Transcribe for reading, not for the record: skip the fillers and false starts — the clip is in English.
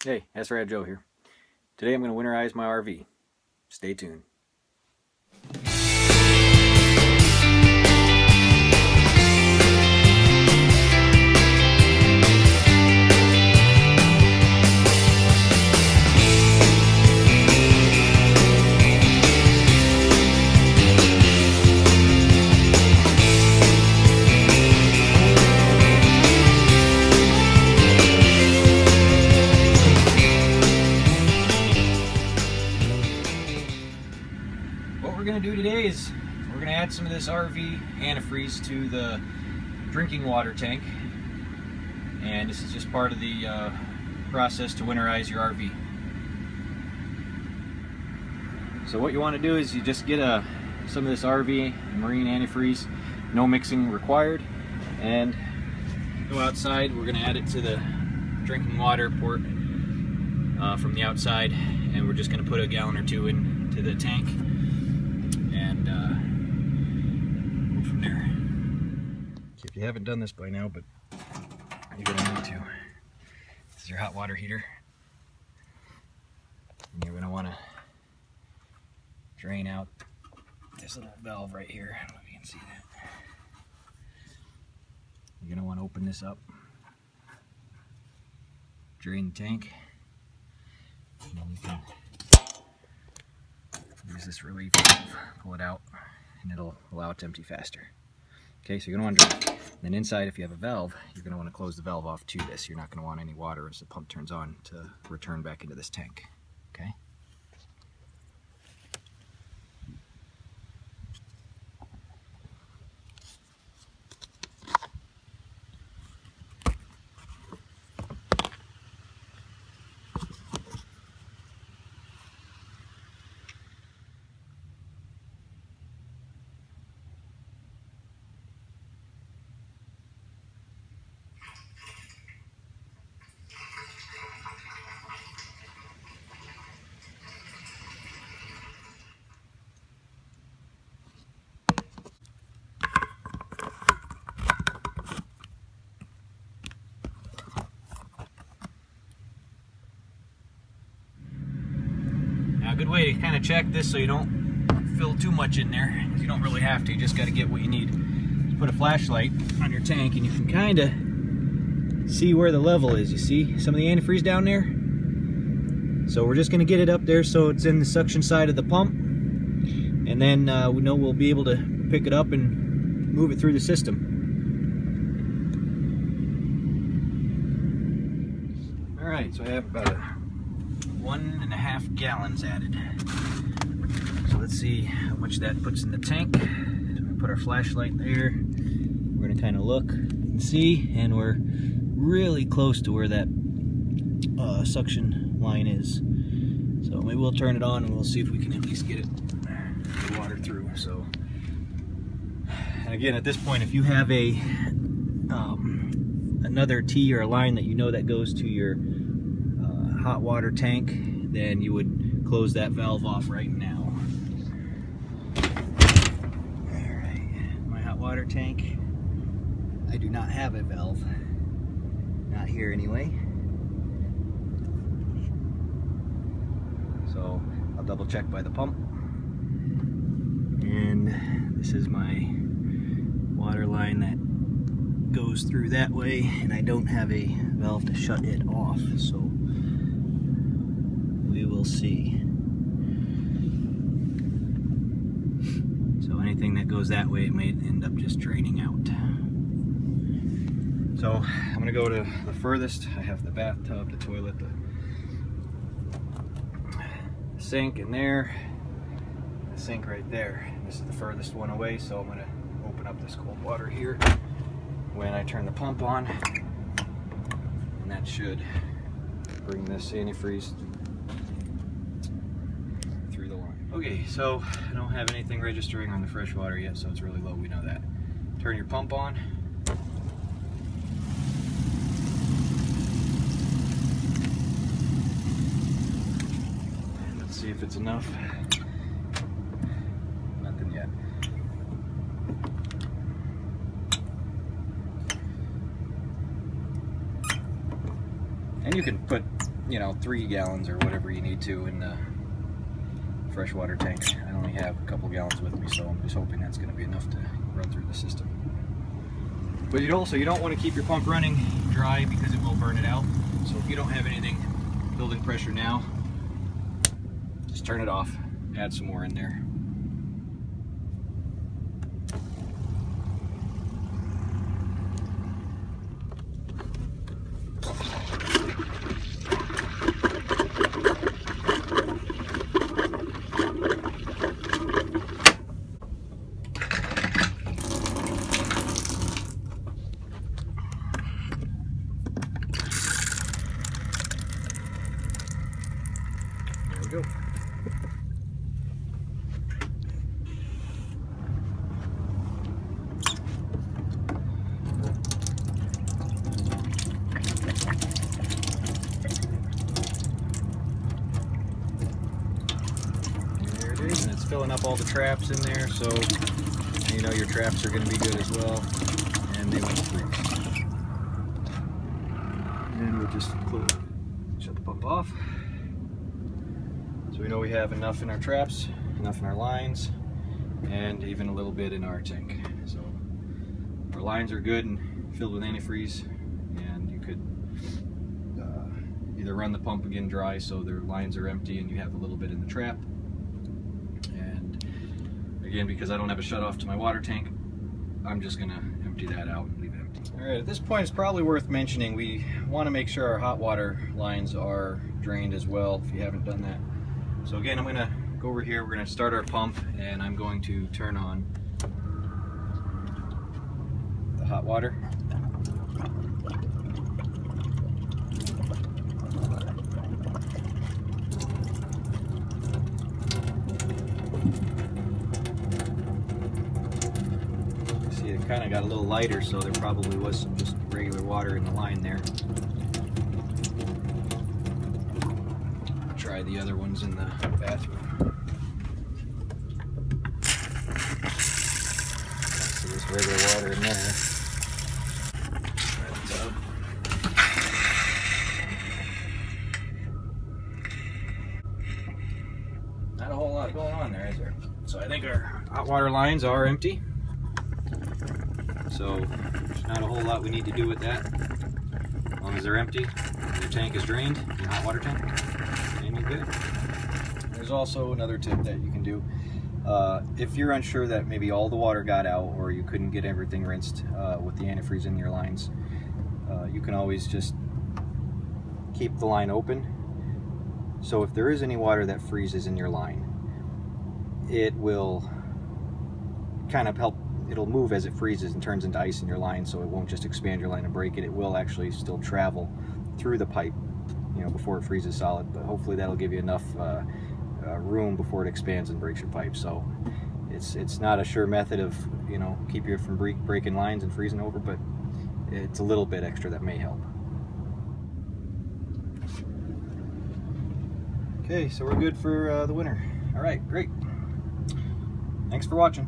Hey, SRAD Joe here. Today I'm going to winterize my RV. Stay tuned. What we're going to do today is we're going to add some of this RV antifreeze to the drinking water tank, and this is just part of the process to winterize your RV. So what you want to do is you just get some of this RV and marine antifreeze, no mixing required, and go outside. We're going to add it to the drinking water port from the outside, and we're just going to put a gallon or two into the tank and go from there. So if you haven't done this by now, but you're going to need to, this is your hot water heater, and you're going to want to drain out this little valve right here. I don't know if you can see that. You're going to want to open this up, drain the tank, and then you can use this relief valve, pull it out, and it'll allow it to empty faster. Okay, so you're going to want to drain. Then inside, if you have a valve, you're going to want to close the valve off to this. You're not going to want any water as the pump turns on to return back into this tank. Okay? A good way to kind of check this so you don't fill too much in there, because you don't really have to. You just got to get what you need. Just put a flashlight on your tank and you can kind of see where the level is. You see some of the antifreeze down there? So we're just going to get it up there so it's in the suction side of the pump, and then we know we'll be able to pick it up and move it through the system. Alright, so I have about 1.5 gallons added. So let's see how much that puts in the tank. So we put our flashlight there. We're gonna kind of look and see, and we're really close to where that suction line is. So maybe we'll turn it on and we'll see if we can at least get the water through. So, and again, at this point, if you have a another T or a line that you know that goes to your hot water tank, then you would close that valve off right now. Alright, my hot water tank, I do not have a valve. Not here anyway. So I'll double check by the pump. And this is my water line that goes through that way, and I don't have a valve to shut it off. So we will see. So anything that goes that way, it may end up just draining out. So I'm going to go to the furthest. I have the bathtub, the toilet, the sink in there, the sink right there. This is the furthest one away, so I'm going to open up this cold water here when I turn the pump on, and that should bring this antifreeze through the line. Okay, so I don't have anything registering on the fresh water yet, so it's really low, we know that. Turn your pump on. Let's see if it's enough. Nothing yet. And you can put you know, 3 gallons or whatever you need to in the freshwater tank. I only have a couple gallons with me, so I'm just hoping that's going to be enough to run through the system. But you don't want to keep your pump running dry because it will burn it out. So if you don't have anything building pressure now, just turn it off, add some more in there. Go. There it is, and it's filling up all the traps in there, so you know your traps are going to be good as well, and they won't freeze. And we'll just shut the pump off. So we know we have enough in our traps, enough in our lines, and even a little bit in our tank. So our lines are good and filled with antifreeze, and you could either run the pump again dry so their lines are empty and you have a little bit in the trap. And again, because I don't have a shut off to my water tank, I'm just gonna empty that out and leave it empty. All right, at this point it's probably worth mentioning we want to make sure our hot water lines are drained as well if you haven't done that. So again, I'm going to go over here, we're going to start our pump, and I'm going to turn on the hot water. See, it kind of got a little lighter, so there probably was some just regular water in the line there. Try the other ones in the bathroom. So there's regular water in there. Not a whole lot going on there, is there? So I think our hot water lines are empty. So there's not a whole lot we need to do with that. As long as they're empty, your tank is drained, your hot water tank. Good. There's also another tip that you can do. If you're unsure that maybe all the water got out or you couldn't get everything rinsed with the antifreeze in your lines, you can always just keep the line open. So if there is any water that freezes in your line, it will kind of help, it'll move as it freezes and turns into ice in your line, so it won't just expand your line and break it. It will actually still travel through the pipe, you know, before it freezes solid, but hopefully that'll give you enough room before it expands and breaks your pipe. So it's not a sure method of, you know, keep you from breaking lines and freezing over, but it's a little bit extra that may help. Okay, so we're good for the winter. All right, great. Thanks for watching.